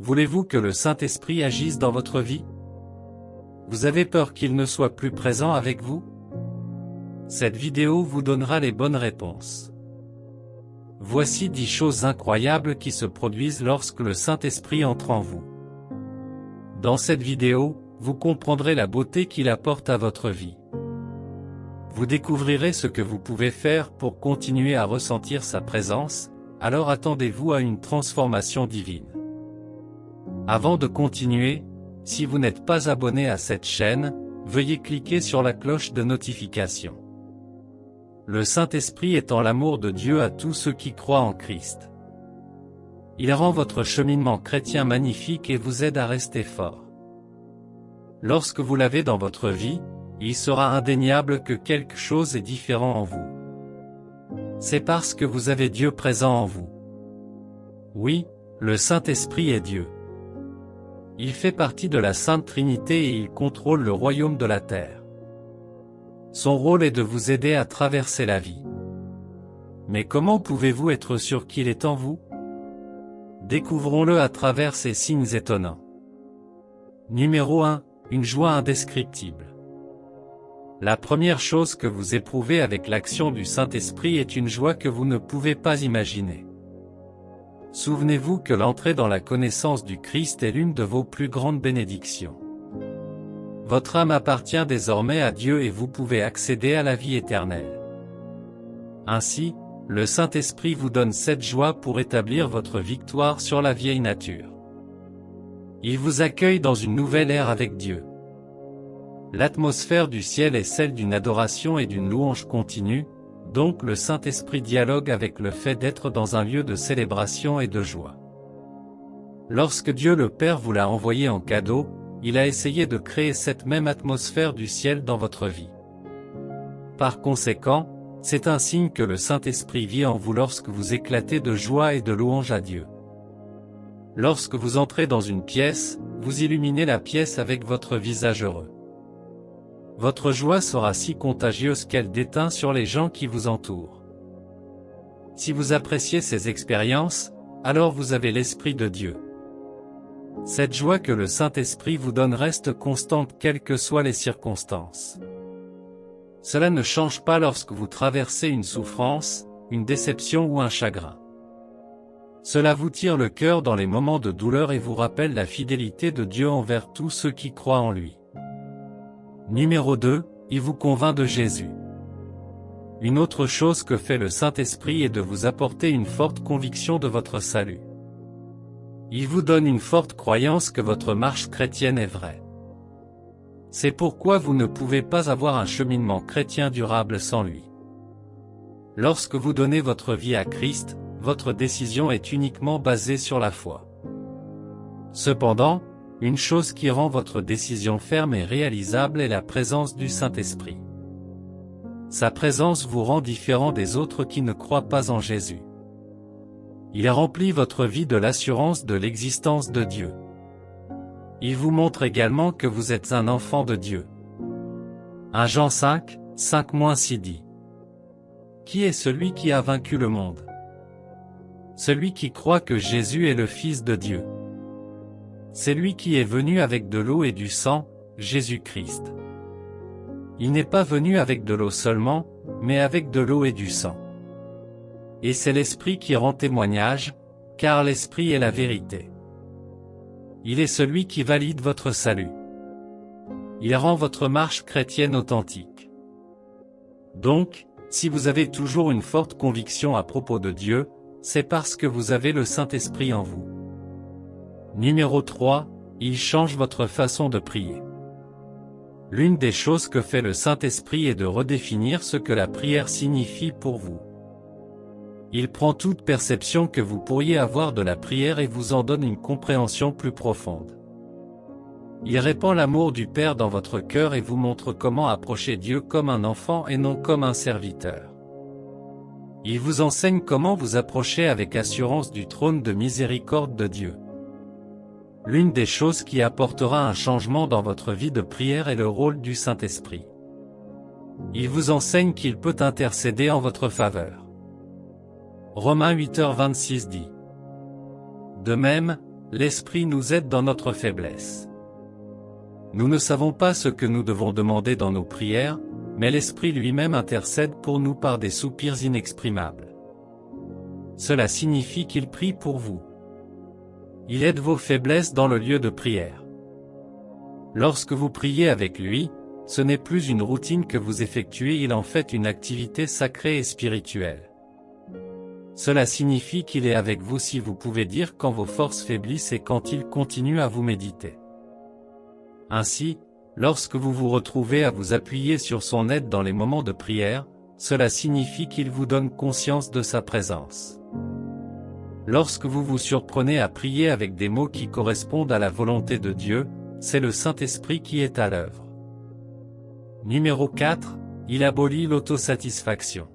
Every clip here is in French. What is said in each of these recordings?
Voulez-vous que le Saint-Esprit agisse dans votre vie? Vous avez peur qu'il ne soit plus présent avec vous? Cette vidéo vous donnera les bonnes réponses. Voici 10 choses incroyables qui se produisent lorsque le Saint-Esprit entre en vous. Dans cette vidéo, vous comprendrez la beauté qu'il apporte à votre vie. Vous découvrirez ce que vous pouvez faire pour continuer à ressentir sa présence, alors attendez-vous à une transformation divine. Avant de continuer, si vous n'êtes pas abonné à cette chaîne, veuillez cliquer sur la cloche de notification. Le Saint-Esprit étend l'amour de Dieu à tous ceux qui croient en Christ. Il rend votre cheminement chrétien magnifique et vous aide à rester fort. Lorsque vous l'avez dans votre vie, il sera indéniable que quelque chose est différent en vous. C'est parce que vous avez Dieu présent en vous. Oui, le Saint-Esprit est Dieu. Il fait partie de la Sainte Trinité et il contrôle le royaume de la terre. Son rôle est de vous aider à traverser la vie. Mais comment pouvez-vous être sûr qu'il est en vous? Découvrons-le à travers ces signes étonnants. Numéro 1, une joie indescriptible. La première chose que vous éprouvez avec l'action du Saint-Esprit est une joie que vous ne pouvez pas imaginer. Souvenez-vous que l'entrée dans la connaissance du Christ est l'une de vos plus grandes bénédictions. Votre âme appartient désormais à Dieu et vous pouvez accéder à la vie éternelle. Ainsi, le Saint-Esprit vous donne cette joie pour établir votre victoire sur la vieille nature. Il vous accueille dans une nouvelle ère avec Dieu. L'atmosphère du ciel est celle d'une adoration et d'une louange continue, donc le Saint-Esprit dialogue avec le fait d'être dans un lieu de célébration et de joie. Lorsque Dieu le Père vous l'a envoyé en cadeau, il a essayé de créer cette même atmosphère du ciel dans votre vie. Par conséquent, c'est un signe que le Saint-Esprit vit en vous lorsque vous éclatez de joie et de louange à Dieu. Lorsque vous entrez dans une pièce, vous illuminez la pièce avec votre visage heureux. Votre joie sera si contagieuse qu'elle déteint sur les gens qui vous entourent. Si vous appréciez ces expériences, alors vous avez l'Esprit de Dieu. Cette joie que le Saint-Esprit vous donne reste constante quelles que soient les circonstances. Cela ne change pas lorsque vous traversez une souffrance, une déception ou un chagrin. Cela vous tire le cœur dans les moments de douleur et vous rappelle la fidélité de Dieu envers tous ceux qui croient en lui. Numéro 2, il vous convainc de Jésus. Une autre chose que fait le Saint-Esprit est de vous apporter une forte conviction de votre salut. Il vous donne une forte croyance que votre marche chrétienne est vraie. C'est pourquoi vous ne pouvez pas avoir un cheminement chrétien durable sans lui. Lorsque vous donnez votre vie à Christ, votre décision est uniquement basée sur la foi. Cependant, une chose qui rend votre décision ferme et réalisable est la présence du Saint-Esprit. Sa présence vous rend différent des autres qui ne croient pas en Jésus. Il remplit votre vie de l'assurance de l'existence de Dieu. Il vous montre également que vous êtes un enfant de Dieu. 1 Jean 5, 5-6 dit. Qui est celui qui a vaincu le monde? Celui qui croit que Jésus est le Fils de Dieu. C'est lui qui est venu avec de l'eau et du sang, Jésus-Christ. Il n'est pas venu avec de l'eau seulement, mais avec de l'eau et du sang. Et c'est l'Esprit qui rend témoignage, car l'Esprit est la vérité. Il est celui qui valide votre salut. Il rend votre marche chrétienne authentique. Donc, si vous avez toujours une forte conviction à propos de Dieu, c'est parce que vous avez le Saint-Esprit en vous. Numéro 3, il change votre façon de prier. L'une des choses que fait le Saint-Esprit est de redéfinir ce que la prière signifie pour vous. Il prend toute perception que vous pourriez avoir de la prière et vous en donne une compréhension plus profonde. Il répand l'amour du Père dans votre cœur et vous montre comment approcher Dieu comme un enfant et non comme un serviteur. Il vous enseigne comment vous approcher avec assurance du trône de miséricorde de Dieu. L'une des choses qui apportera un changement dans votre vie de prière est le rôle du Saint-Esprit. Il vous enseigne qu'il peut intercéder en votre faveur. Romains 8h26 dit. De même, l'Esprit nous aide dans notre faiblesse. Nous ne savons pas ce que nous devons demander dans nos prières, mais l'Esprit lui-même intercède pour nous par des soupirs inexprimables. Cela signifie qu'il prie pour vous. Il aide vos faiblesses dans le lieu de prière. Lorsque vous priez avec lui, ce n'est plus une routine que vous effectuez, il en fait une activité sacrée et spirituelle. Cela signifie qu'il est avec vous si vous pouvez dire quand vos forces faiblissent et quand il continue à vous méditer. Ainsi, lorsque vous vous retrouvez à vous appuyer sur son aide dans les moments de prière, cela signifie qu'il vous donne conscience de sa présence. Lorsque vous vous surprenez à prier avec des mots qui correspondent à la volonté de Dieu, c'est le Saint-Esprit qui est à l'œuvre. Numéro 4, il abolit l'autosatisfaction.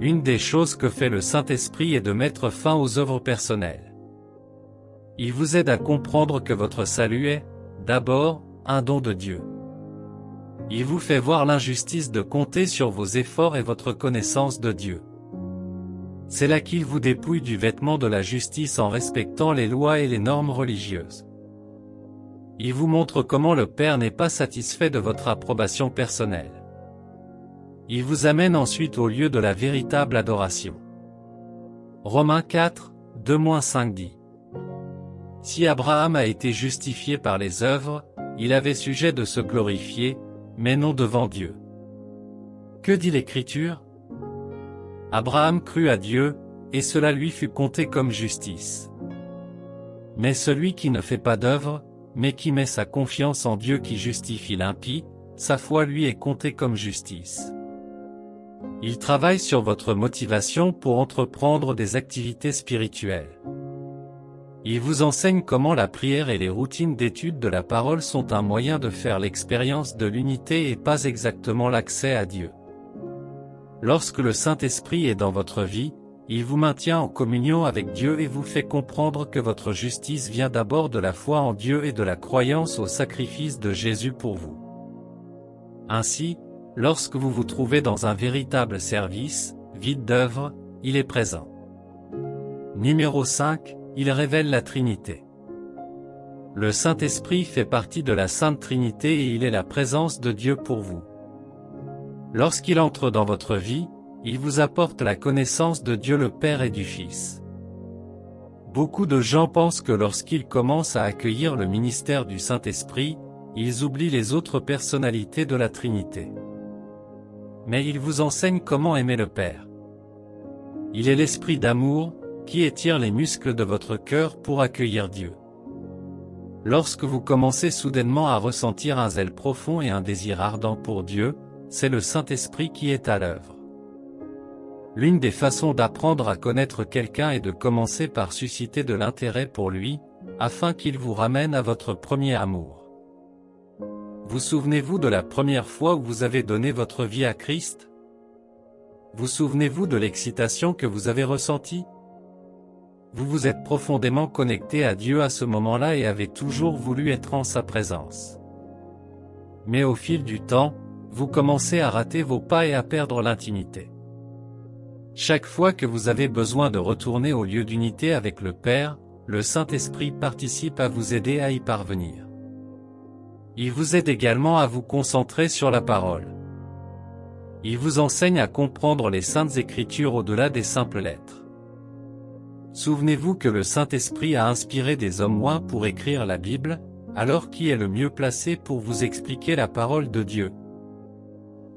Une des choses que fait le Saint-Esprit est de mettre fin aux œuvres personnelles. Il vous aide à comprendre que votre salut est, d'abord, un don de Dieu. Il vous fait voir l'injustice de compter sur vos efforts et votre connaissance de Dieu. C'est là qu'il vous dépouille du vêtement de la justice en respectant les lois et les normes religieuses. Il vous montre comment le Père n'est pas satisfait de votre approbation personnelle. Il vous amène ensuite au lieu de la véritable adoration. Romains 4, 2-5 dit. Si Abraham a été justifié par les œuvres, il avait sujet de se glorifier, mais non devant Dieu. Que dit l'Écriture? Abraham crut à Dieu, et cela lui fut compté comme justice. Mais celui qui ne fait pas d'œuvre, mais qui met sa confiance en Dieu qui justifie l'impie, sa foi lui est comptée comme justice. Il travaille sur votre motivation pour entreprendre des activités spirituelles. Il vous enseigne comment la prière et les routines d'étude de la parole sont un moyen de faire l'expérience de l'unité et pas exactement l'accès à Dieu. Lorsque le Saint-Esprit est dans votre vie, il vous maintient en communion avec Dieu et vous fait comprendre que votre justice vient d'abord de la foi en Dieu et de la croyance au sacrifice de Jésus pour vous. Ainsi, lorsque vous vous trouvez dans un véritable service, vide d'œuvre, il est présent. Numéro 5, il révèle la Trinité. Le Saint-Esprit fait partie de la Sainte Trinité et il est la présence de Dieu pour vous. Lorsqu'il entre dans votre vie, il vous apporte la connaissance de Dieu le Père et du Fils. Beaucoup de gens pensent que lorsqu'ils commencent à accueillir le ministère du Saint-Esprit, ils oublient les autres personnalités de la Trinité. Mais il vous enseigne comment aimer le Père. Il est l'Esprit d'amour, qui étire les muscles de votre cœur pour accueillir Dieu. Lorsque vous commencez soudainement à ressentir un zèle profond et un désir ardent pour Dieu, c'est le Saint-Esprit qui est à l'œuvre. L'une des façons d'apprendre à connaître quelqu'un est de commencer par susciter de l'intérêt pour lui, afin qu'il vous ramène à votre premier amour. Vous souvenez-vous de la première fois où vous avez donné votre vie à Christ? Vous souvenez-vous de l'excitation que vous avez ressentie? Vous vous êtes profondément connecté à Dieu à ce moment-là et avez toujours voulu être en sa présence. Mais au fil du temps, vous commencez à rater vos pas et à perdre l'intimité. Chaque fois que vous avez besoin de retourner au lieu d'unité avec le Père, le Saint-Esprit participe à vous aider à y parvenir. Il vous aide également à vous concentrer sur la parole. Il vous enseigne à comprendre les Saintes Écritures au-delà des simples lettres. Souvenez-vous que le Saint-Esprit a inspiré des hommes loin pour écrire la Bible, alors qui est le mieux placé pour vous expliquer la parole de Dieu?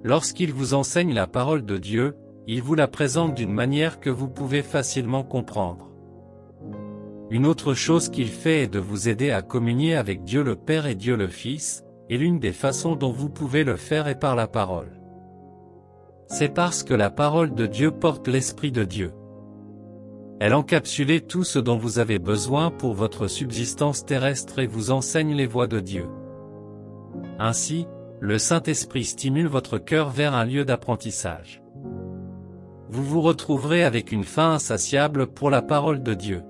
Lorsqu'il vous enseigne la parole de Dieu, il vous la présente d'une manière que vous pouvez facilement comprendre. Une autre chose qu'il fait est de vous aider à communier avec Dieu le Père et Dieu le Fils, et l'une des façons dont vous pouvez le faire est par la parole. C'est parce que la parole de Dieu porte l'Esprit de Dieu. Elle encapsule tout ce dont vous avez besoin pour votre subsistance terrestre et vous enseigne les voies de Dieu. Ainsi, le Saint-Esprit stimule votre cœur vers un lieu d'apprentissage. Vous vous retrouverez avec une faim insatiable pour la parole de Dieu.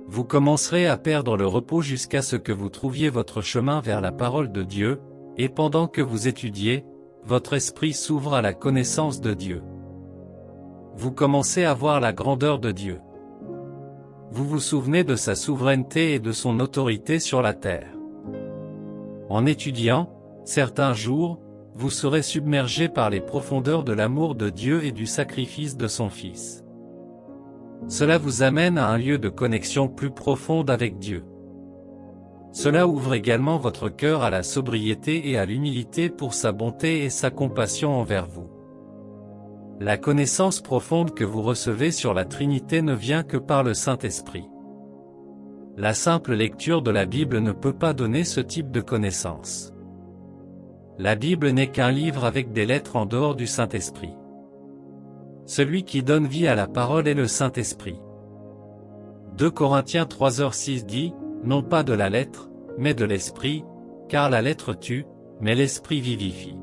Vous commencerez à perdre le repos jusqu'à ce que vous trouviez votre chemin vers la parole de Dieu, et pendant que vous étudiez, votre esprit s'ouvre à la connaissance de Dieu. Vous commencez à voir la grandeur de Dieu. vous vous souvenez de sa souveraineté et de son autorité sur la terre. En étudiant, certains jours, vous serez submergé par les profondeurs de l'amour de Dieu et du sacrifice de son Fils. Cela vous amène à un lieu de connexion plus profonde avec Dieu. Cela ouvre également votre cœur à la sobriété et à l'humilité pour sa bonté et sa compassion envers vous. La connaissance profonde que vous recevez sur la Trinité ne vient que par le Saint-Esprit. La simple lecture de la Bible ne peut pas donner ce type de connaissance. La Bible n'est qu'un livre avec des lettres en dehors du Saint-Esprit. Celui qui donne vie à la parole est le Saint-Esprit. 2 Corinthiens 3:6 dit, non pas de la lettre, mais de l'esprit, car la lettre tue, mais l'esprit vivifie.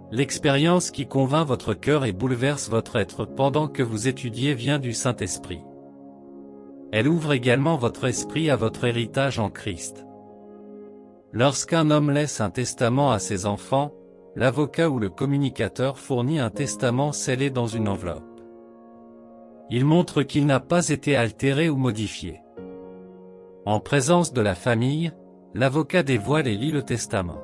L'expérience qui convainc votre cœur et bouleverse votre être pendant que vous étudiez vient du Saint-Esprit. Elle ouvre également votre esprit à votre héritage en Christ. Lorsqu'un homme laisse un testament à ses enfants, l'avocat ou le communicateur fournit un testament scellé dans une enveloppe. Il montre qu'il n'a pas été altéré ou modifié. En présence de la famille, l'avocat dévoile et lit le testament.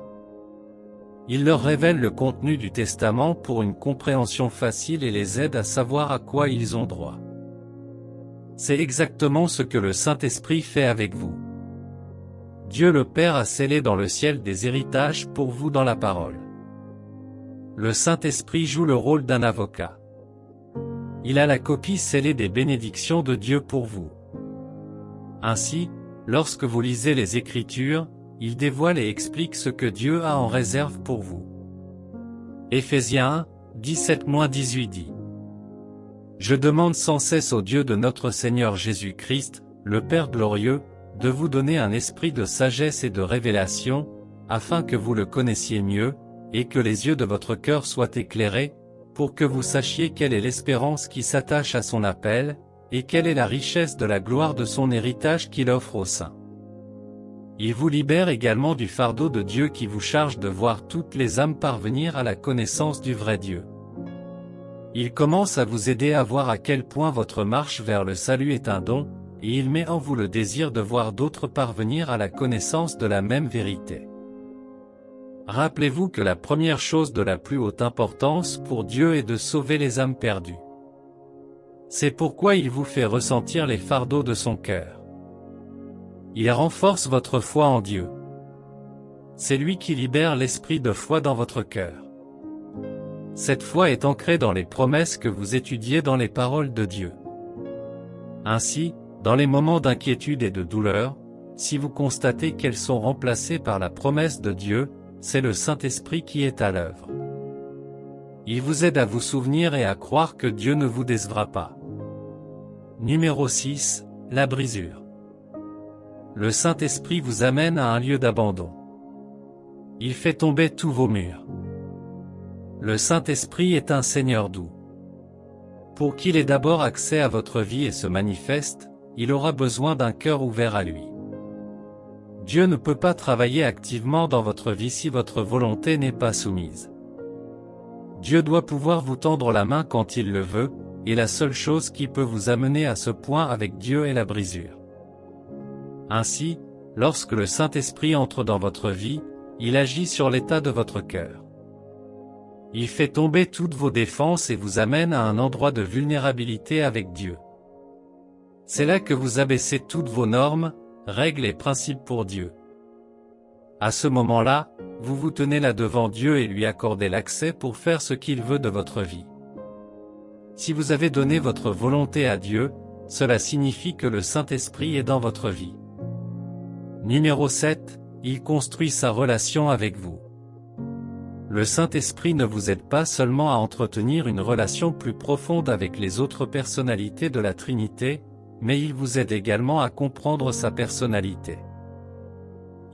Il leur révèle le contenu du testament pour une compréhension facile et les aide à savoir à quoi ils ont droit. C'est exactement ce que le Saint-Esprit fait avec vous. Dieu le Père a scellé dans le ciel des héritages pour vous dans la parole. Le Saint-Esprit joue le rôle d'un avocat. Il a la copie scellée des bénédictions de Dieu pour vous. Ainsi, lorsque vous lisez les Écritures, il dévoile et explique ce que Dieu a en réserve pour vous. Éphésiens 1, 17-18 dit. Je demande sans cesse au Dieu de notre Seigneur Jésus-Christ, le Père glorieux, de vous donner un esprit de sagesse et de révélation, afin que vous le connaissiez mieux, et que les yeux de votre cœur soient éclairés, pour que vous sachiez quelle est l'espérance qui s'attache à son appel, et quelle est la richesse de la gloire de son héritage qu'il offre aux saints. Il vous libère également du fardeau de Dieu qui vous charge de voir toutes les âmes parvenir à la connaissance du vrai Dieu. Il commence à vous aider à voir à quel point votre marche vers le salut est un don, et il met en vous le désir de voir d'autres parvenir à la connaissance de la même vérité. Rappelez-vous que la première chose de la plus haute importance pour Dieu est de sauver les âmes perdues. C'est pourquoi il vous fait ressentir les fardeaux de son cœur. Il renforce votre foi en Dieu. C'est lui qui libère l'esprit de foi dans votre cœur. Cette foi est ancrée dans les promesses que vous étudiez dans les paroles de Dieu. Ainsi, dans les moments d'inquiétude et de douleur, si vous constatez qu'elles sont remplacées par la promesse de Dieu, c'est le Saint-Esprit qui est à l'œuvre. Il vous aide à vous souvenir et à croire que Dieu ne vous décevra pas. Numéro 6, la brisure. Le Saint-Esprit vous amène à un lieu d'abandon. Il fait tomber tous vos murs. Le Saint-Esprit est un Seigneur doux. Pour qu'il ait d'abord accès à votre vie et se manifeste, il aura besoin d'un cœur ouvert à lui. Dieu ne peut pas travailler activement dans votre vie si votre volonté n'est pas soumise. Dieu doit pouvoir vous tendre la main quand il le veut, et la seule chose qui peut vous amener à ce point avec Dieu est la brisure. Ainsi, lorsque le Saint-Esprit entre dans votre vie, il agit sur l'état de votre cœur. Il fait tomber toutes vos défenses et vous amène à un endroit de vulnérabilité avec Dieu. C'est là que vous abaissez toutes vos normes, règles et principes pour Dieu. À ce moment-là, vous vous tenez là devant Dieu et lui accordez l'accès pour faire ce qu'il veut de votre vie. Si vous avez donné votre volonté à Dieu, cela signifie que le Saint-Esprit est dans votre vie. Numéro 7, il construit sa relation avec vous. Le Saint-Esprit ne vous aide pas seulement à entretenir une relation plus profonde avec les autres personnalités de la Trinité, mais il vous aide également à comprendre sa personnalité.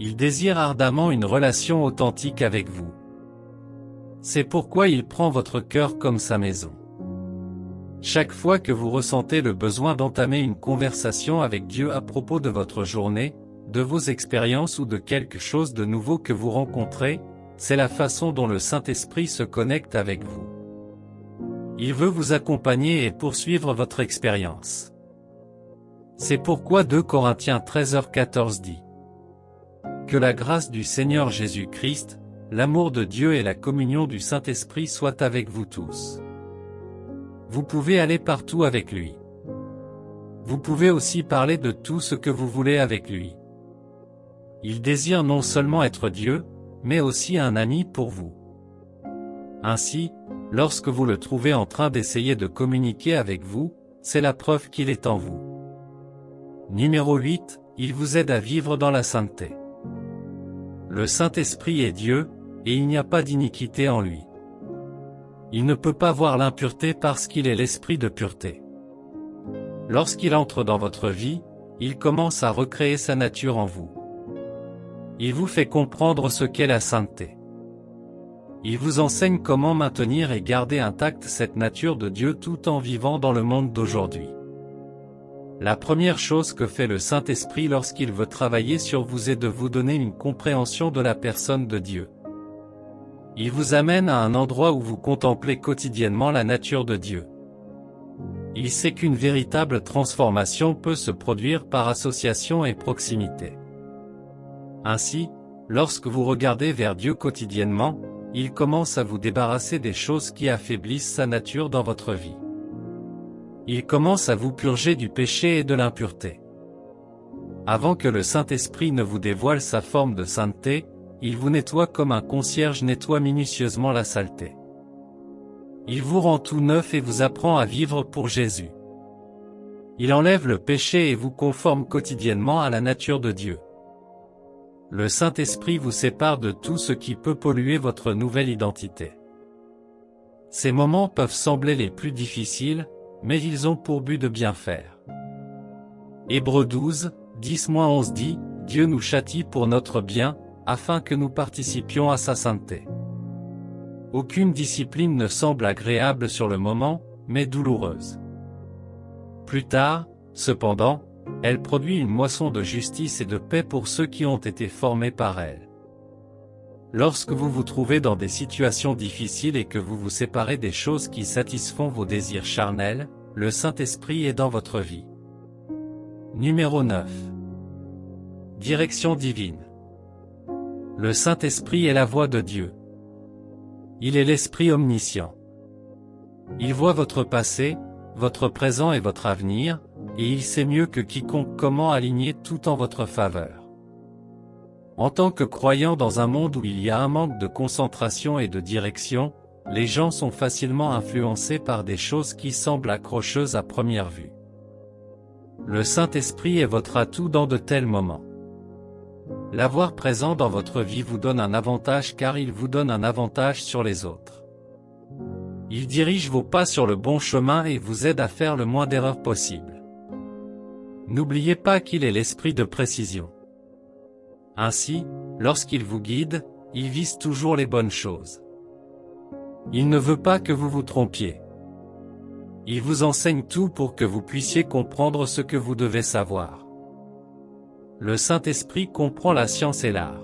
Il désire ardemment une relation authentique avec vous. C'est pourquoi il prend votre cœur comme sa maison. Chaque fois que vous ressentez le besoin d'entamer une conversation avec Dieu à propos de votre journée, de vos expériences ou de quelque chose de nouveau que vous rencontrez, c'est la façon dont le Saint-Esprit se connecte avec vous. Il veut vous accompagner et poursuivre votre expérience. C'est pourquoi 2 Corinthiens 13h14 dit: Que la grâce du Seigneur Jésus-Christ, l'amour de Dieu et la communion du Saint-Esprit soient avec vous tous. Vous pouvez aller partout avec lui. Vous pouvez aussi parler de tout ce que vous voulez avec lui. Il désire non seulement être Dieu, mais aussi un ami pour vous. Ainsi, lorsque vous le trouvez en train d'essayer de communiquer avec vous, c'est la preuve qu'il est en vous. Numéro 8, il vous aide à vivre dans la sainteté. Le Saint-Esprit est Dieu, et il n'y a pas d'iniquité en lui. Il ne peut pas voir l'impureté parce qu'il est l'esprit de pureté. Lorsqu'il entre dans votre vie, il commence à recréer sa nature en vous. Il vous fait comprendre ce qu'est la sainteté. Il vous enseigne comment maintenir et garder intacte cette nature de Dieu tout en vivant dans le monde d'aujourd'hui. La première chose que fait le Saint-Esprit lorsqu'il veut travailler sur vous est de vous donner une compréhension de la personne de Dieu. Il vous amène à un endroit où vous contemplez quotidiennement la nature de Dieu. Il sait qu'une véritable transformation peut se produire par association et proximité. Ainsi, lorsque vous regardez vers Dieu quotidiennement, il commence à vous débarrasser des choses qui affaiblissent sa nature dans votre vie. Il commence à vous purger du péché et de l'impureté. Avant que le Saint-Esprit ne vous dévoile sa forme de sainteté, il vous nettoie comme un concierge nettoie minutieusement la saleté. Il vous rend tout neuf et vous apprend à vivre pour Jésus. Il enlève le péché et vous conforme quotidiennement à la nature de Dieu. Le Saint-Esprit vous sépare de tout ce qui peut polluer votre nouvelle identité. Ces moments peuvent sembler les plus difficiles, mais ils ont pour but de bien faire. Hébreux 12, 10-11 dit, Dieu nous châtie pour notre bien, afin que nous participions à sa sainteté. Aucune discipline ne semble agréable sur le moment, mais douloureuse. Plus tard, cependant, elle produit une moisson de justice et de paix pour ceux qui ont été formés par elle. Lorsque vous vous trouvez dans des situations difficiles et que vous vous séparez des choses qui satisfont vos désirs charnels, le Saint-Esprit est dans votre vie. Numéro 9. Direction divine. Le Saint-Esprit est la voix de Dieu. Il est l'Esprit omniscient. Il voit votre passé, votre présent et votre avenir, et il sait mieux que quiconque comment aligner tout en votre faveur. En tant que croyant dans un monde où il y a un manque de concentration et de direction, les gens sont facilement influencés par des choses qui semblent accrocheuses à première vue. Le Saint-Esprit est votre atout dans de tels moments. L'avoir présent dans votre vie vous donne un avantage car il vous donne un avantage sur les autres. Il dirige vos pas sur le bon chemin et vous aide à faire le moins d'erreurs possible. N'oubliez pas qu'il est l'esprit de précision. Ainsi, lorsqu'il vous guide, il vise toujours les bonnes choses. Il ne veut pas que vous vous trompiez. Il vous enseigne tout pour que vous puissiez comprendre ce que vous devez savoir. Le Saint-Esprit comprend la science et l'art.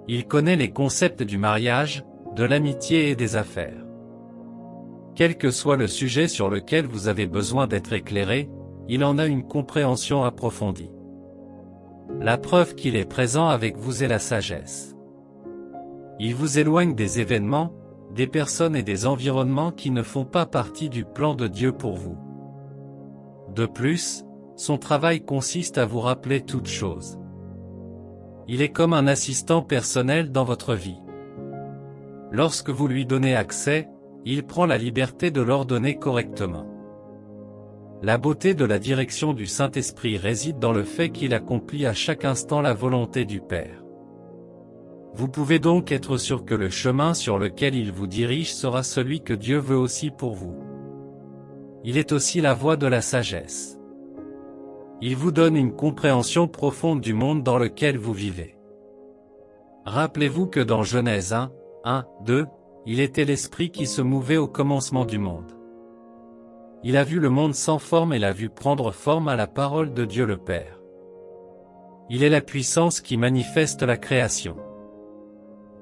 Il connaît les concepts du mariage, de l'amitié et des affaires. Quel que soit le sujet sur lequel vous avez besoin d'être éclairé, il en a une compréhension approfondie. La preuve qu'il est présent avec vous est la sagesse. Il vous éloigne des événements, des personnes et des environnements qui ne font pas partie du plan de Dieu pour vous. De plus, son travail consiste à vous rappeler toutes choses. Il est comme un assistant personnel dans votre vie. Lorsque vous lui donnez accès, il prend la liberté de l'ordonner correctement. La beauté de la direction du Saint-Esprit réside dans le fait qu'il accomplit à chaque instant la volonté du Père. Vous pouvez donc être sûr que le chemin sur lequel il vous dirige sera celui que Dieu veut aussi pour vous. Il est aussi la voie de la sagesse. Il vous donne une compréhension profonde du monde dans lequel vous vivez. Rappelez-vous que dans Genèse 1, 2, il était l'Esprit qui se mouvait au commencement du monde. Il a vu le monde sans forme et l'a vu prendre forme à la parole de Dieu le Père. Il est la puissance qui manifeste la création.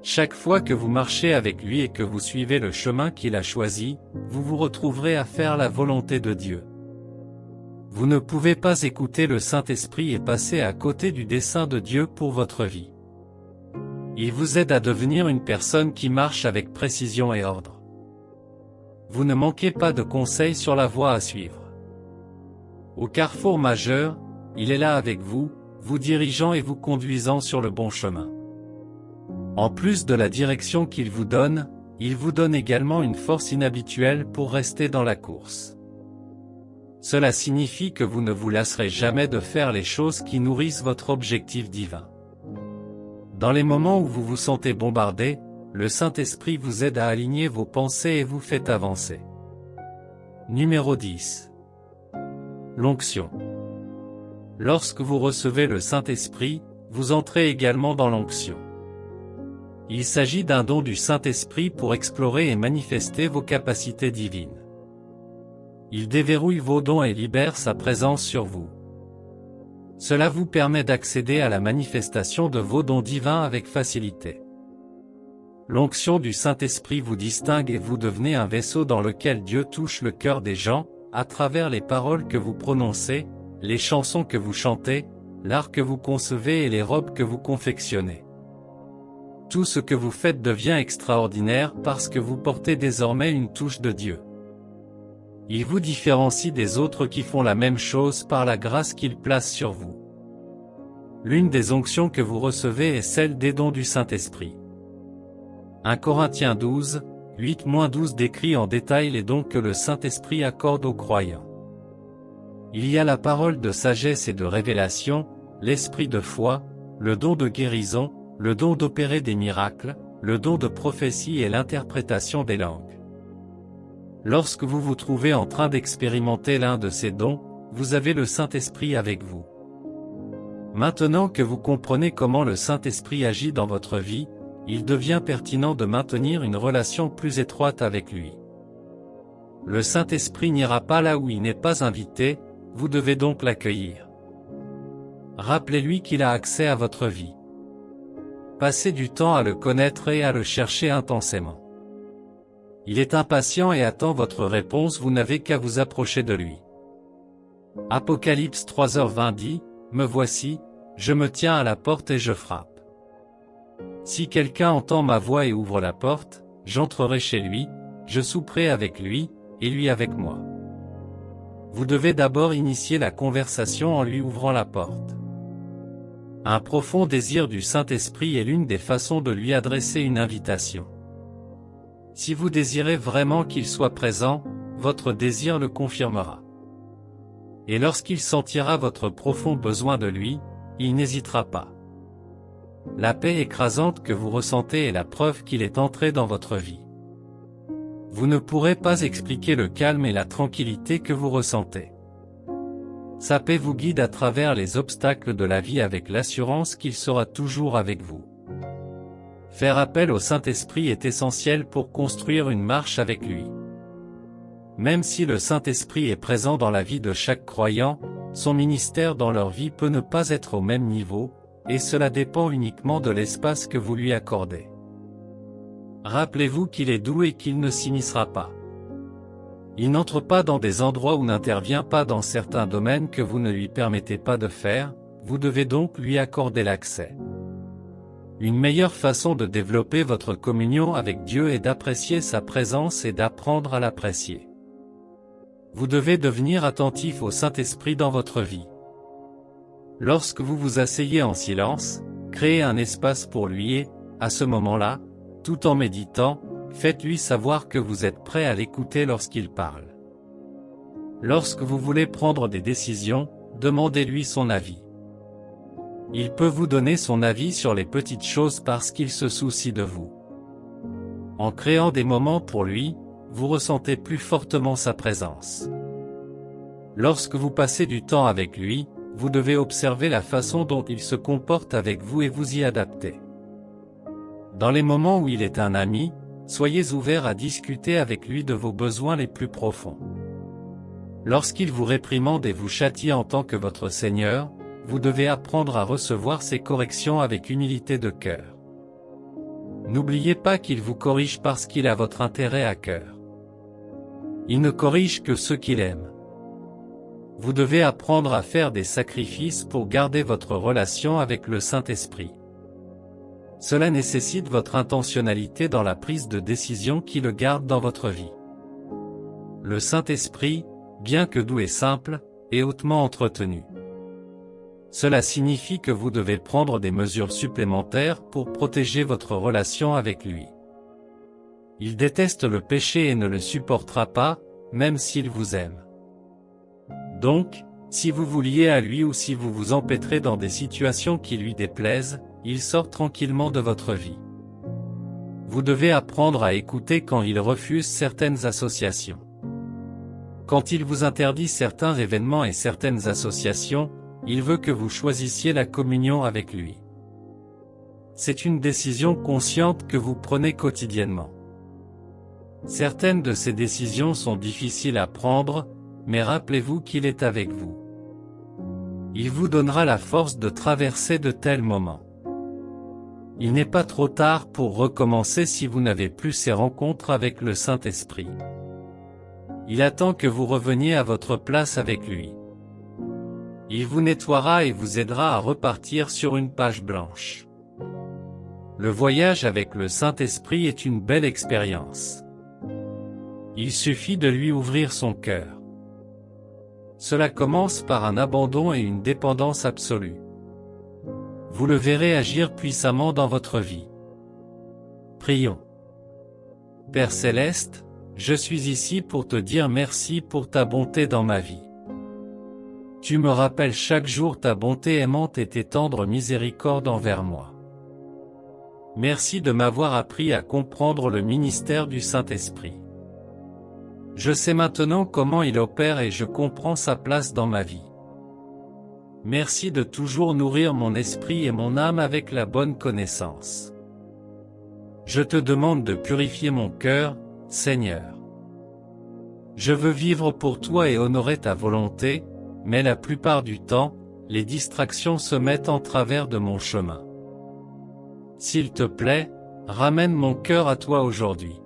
Chaque fois que vous marchez avec lui et que vous suivez le chemin qu'il a choisi, vous vous retrouverez à faire la volonté de Dieu. Vous ne pouvez pas écouter le Saint-Esprit et passer à côté du dessein de Dieu pour votre vie. Il vous aide à devenir une personne qui marche avec précision et ordre. Vous ne manquez pas de conseils sur la voie à suivre. Au carrefour majeur, il est là avec vous, vous dirigeant et vous conduisant sur le bon chemin. En plus de la direction qu'il vous donne également une force inhabituelle pour rester dans la course. Cela signifie que vous ne vous lasserez jamais de faire les choses qui nourrissent votre objectif divin. Dans les moments où vous vous sentez bombardé, le Saint-Esprit vous aide à aligner vos pensées et vous fait avancer. Numéro 10. L'onction. Lorsque vous recevez le Saint-Esprit, vous entrez également dans l'onction. Il s'agit d'un don du Saint-Esprit pour explorer et manifester vos capacités divines. Il déverrouille vos dons et libère sa présence sur vous. Cela vous permet d'accéder à la manifestation de vos dons divins avec facilité. L'onction du Saint-Esprit vous distingue et vous devenez un vaisseau dans lequel Dieu touche le cœur des gens, à travers les paroles que vous prononcez, les chansons que vous chantez, l'art que vous concevez et les robes que vous confectionnez. Tout ce que vous faites devient extraordinaire parce que vous portez désormais une touche de Dieu. Il vous différencie des autres qui font la même chose par la grâce qu'il place sur vous. L'une des onctions que vous recevez est celle des dons du Saint-Esprit. 1 Corinthiens 12, 8-12 décrit en détail les dons que le Saint-Esprit accorde aux croyants. Il y a la parole de sagesse et de révélation, l'esprit de foi, le don de guérison, le don d'opérer des miracles, le don de prophétie et l'interprétation des langues. Lorsque vous vous trouvez en train d'expérimenter l'un de ces dons, vous avez le Saint-Esprit avec vous. Maintenant que vous comprenez comment le Saint-Esprit agit dans votre vie, il devient pertinent de maintenir une relation plus étroite avec lui. Le Saint-Esprit n'ira pas là où il n'est pas invité, vous devez donc l'accueillir. Rappelez-lui qu'il a accès à votre vie. Passez du temps à le connaître et à le chercher intensément. Il est impatient et attend votre réponse, vous n'avez qu'à vous approcher de lui. Apocalypse 3h20 dit, « Me voici, je me tiens à la porte et je frappe. Si quelqu'un entend ma voix et ouvre la porte, j'entrerai chez lui, je souperai avec lui, et lui avec moi. » Vous devez d'abord initier la conversation en lui ouvrant la porte. Un profond désir du Saint-Esprit est l'une des façons de lui adresser une invitation. Si vous désirez vraiment qu'il soit présent, votre désir le confirmera. Et lorsqu'il sentira votre profond besoin de lui, il n'hésitera pas. La paix écrasante que vous ressentez est la preuve qu'il est entré dans votre vie. Vous ne pourrez pas expliquer le calme et la tranquillité que vous ressentez. Sa paix vous guide à travers les obstacles de la vie avec l'assurance qu'il sera toujours avec vous. Faire appel au Saint-Esprit est essentiel pour construire une marche avec lui. Même si le Saint-Esprit est présent dans la vie de chaque croyant, son ministère dans leur vie peut ne pas être au même niveau, et cela dépend uniquement de l'espace que vous lui accordez. Rappelez-vous qu'il est doux et qu'il ne s'immiscera pas. Il n'entre pas dans des endroits où n'intervient pas dans certains domaines que vous ne lui permettez pas de faire, vous devez donc lui accorder l'accès. Une meilleure façon de développer votre communion avec Dieu est d'apprécier sa présence et d'apprendre à l'apprécier. Vous devez devenir attentif au Saint-Esprit dans votre vie. Lorsque vous vous asseyez en silence, créez un espace pour lui et, à ce moment-là, tout en méditant, faites-lui savoir que vous êtes prêt à l'écouter lorsqu'il parle. Lorsque vous voulez prendre des décisions, demandez-lui son avis. Il peut vous donner son avis sur les petites choses parce qu'il se soucie de vous. En créant des moments pour lui, vous ressentez plus fortement sa présence. Lorsque vous passez du temps avec lui, vous devez observer la façon dont il se comporte avec vous et vous y adapter. Dans les moments où il est un ami, soyez ouverts à discuter avec lui de vos besoins les plus profonds. Lorsqu'il vous réprimande et vous châtie en tant que votre Seigneur, vous devez apprendre à recevoir ses corrections avec humilité de cœur. N'oubliez pas qu'il vous corrige parce qu'il a votre intérêt à cœur. Il ne corrige que ceux qu'il aime. Vous devez apprendre à faire des sacrifices pour garder votre relation avec le Saint-Esprit. Cela nécessite votre intentionnalité dans la prise de décision qui le garde dans votre vie. Le Saint-Esprit, bien que doux et simple, est hautement entretenu. Cela signifie que vous devez prendre des mesures supplémentaires pour protéger votre relation avec lui. Il déteste le péché et ne le supportera pas, même s'il vous aime. Donc, si vous vous liez à lui ou si vous vous empêtrez dans des situations qui lui déplaisent, il sort tranquillement de votre vie. Vous devez apprendre à écouter quand il refuse certaines associations. Quand il vous interdit certains événements et certaines associations, il veut que vous choisissiez la communion avec lui. C'est une décision consciente que vous prenez quotidiennement. Certaines de ces décisions sont difficiles à prendre, mais rappelez-vous qu'il est avec vous. Il vous donnera la force de traverser de tels moments. Il n'est pas trop tard pour recommencer si vous n'avez plus ces rencontres avec le Saint-Esprit. Il attend que vous reveniez à votre place avec lui. Il vous nettoiera et vous aidera à repartir sur une page blanche. Le voyage avec le Saint-Esprit est une belle expérience. Il suffit de lui ouvrir son cœur. Cela commence par un abandon et une dépendance absolue. Vous le verrez agir puissamment dans votre vie. Prions. Père Céleste, je suis ici pour te dire merci pour ta bonté dans ma vie. Tu me rappelles chaque jour ta bonté aimante et tes tendres miséricordes envers moi. Merci de m'avoir appris à comprendre le ministère du Saint-Esprit. Je sais maintenant comment il opère et je comprends sa place dans ma vie. Merci de toujours nourrir mon esprit et mon âme avec la bonne connaissance. Je te demande de purifier mon cœur, Seigneur. Je veux vivre pour toi et honorer ta volonté, mais la plupart du temps, les distractions se mettent en travers de mon chemin. S'il te plaît, ramène mon cœur à toi aujourd'hui.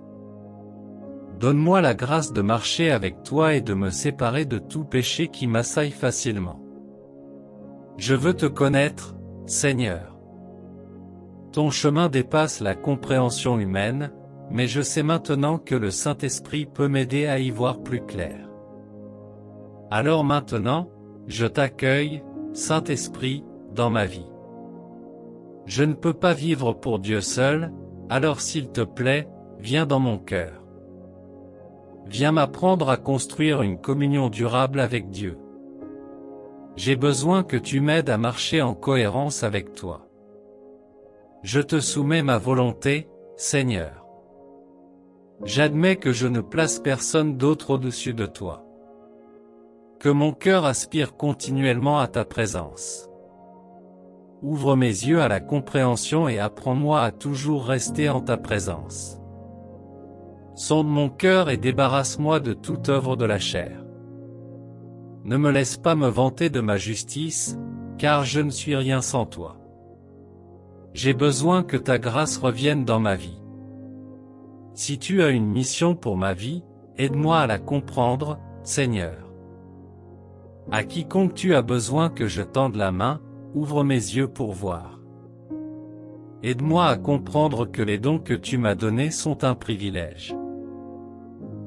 Donne-moi la grâce de marcher avec toi et de me séparer de tout péché qui m'assaille facilement. Je veux te connaître, Seigneur. Ton chemin dépasse la compréhension humaine, mais je sais maintenant que le Saint-Esprit peut m'aider à y voir plus clair. Alors maintenant, je t'accueille, Saint-Esprit, dans ma vie. Je ne peux pas vivre pour Dieu seul, alors s'il te plaît, viens dans mon cœur. Viens m'apprendre à construire une communion durable avec Dieu. J'ai besoin que tu m'aides à marcher en cohérence avec toi. Je te soumets ma volonté, Seigneur. J'admets que je ne place personne d'autre au-dessus de toi. Que mon cœur aspire continuellement à ta présence. Ouvre mes yeux à la compréhension et apprends-moi à toujours rester en ta présence. Sonde mon cœur et débarrasse-moi de toute œuvre de la chair. Ne me laisse pas me vanter de ma justice, car je ne suis rien sans toi. J'ai besoin que ta grâce revienne dans ma vie. Si tu as une mission pour ma vie, aide-moi à la comprendre, Seigneur. À quiconque tu as besoin que je tende la main, ouvre mes yeux pour voir. Aide-moi à comprendre que les dons que tu m'as donnés sont un privilège.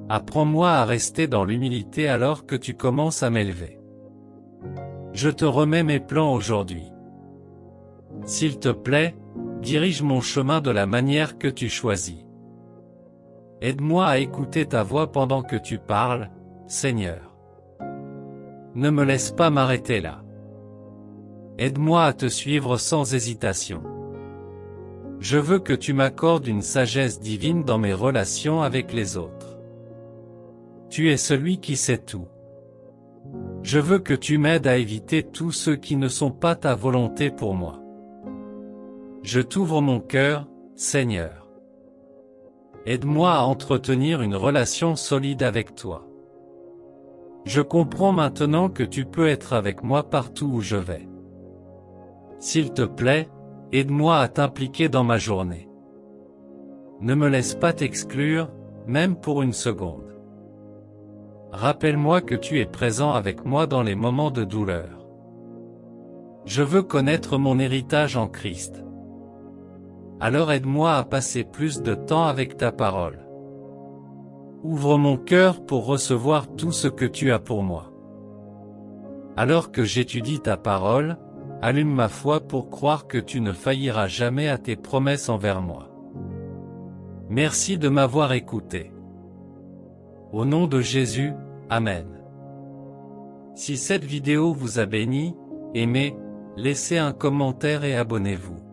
Apprends-moi à rester dans l'humilité alors que tu commences à m'élever. Je te remets mes plans aujourd'hui. S'il te plaît, dirige mon chemin de la manière que tu choisis. Aide-moi à écouter ta voix pendant que tu parles, Seigneur. Ne me laisse pas m'arrêter là. Aide-moi à te suivre sans hésitation. Je veux que tu m'accordes une sagesse divine dans mes relations avec les autres. Tu es celui qui sait tout. Je veux que tu m'aides à éviter tous ceux qui ne sont pas ta volonté pour moi. Je t'ouvre mon cœur, Seigneur. Aide-moi à entretenir une relation solide avec toi. Je comprends maintenant que tu peux être avec moi partout où je vais. S'il te plaît, aide-moi à t'impliquer dans ma journée. Ne me laisse pas t'exclure, même pour une seconde. Rappelle-moi que tu es présent avec moi dans les moments de douleur. Je veux connaître mon héritage en Christ. Alors aide-moi à passer plus de temps avec ta parole. Ouvre mon cœur pour recevoir tout ce que tu as pour moi. Alors que j'étudie ta parole, allume ma foi pour croire que tu ne failliras jamais à tes promesses envers moi. Merci de m'avoir écouté. Au nom de Jésus, Amen. Si cette vidéo vous a béni, aimez, laissez un commentaire et abonnez-vous.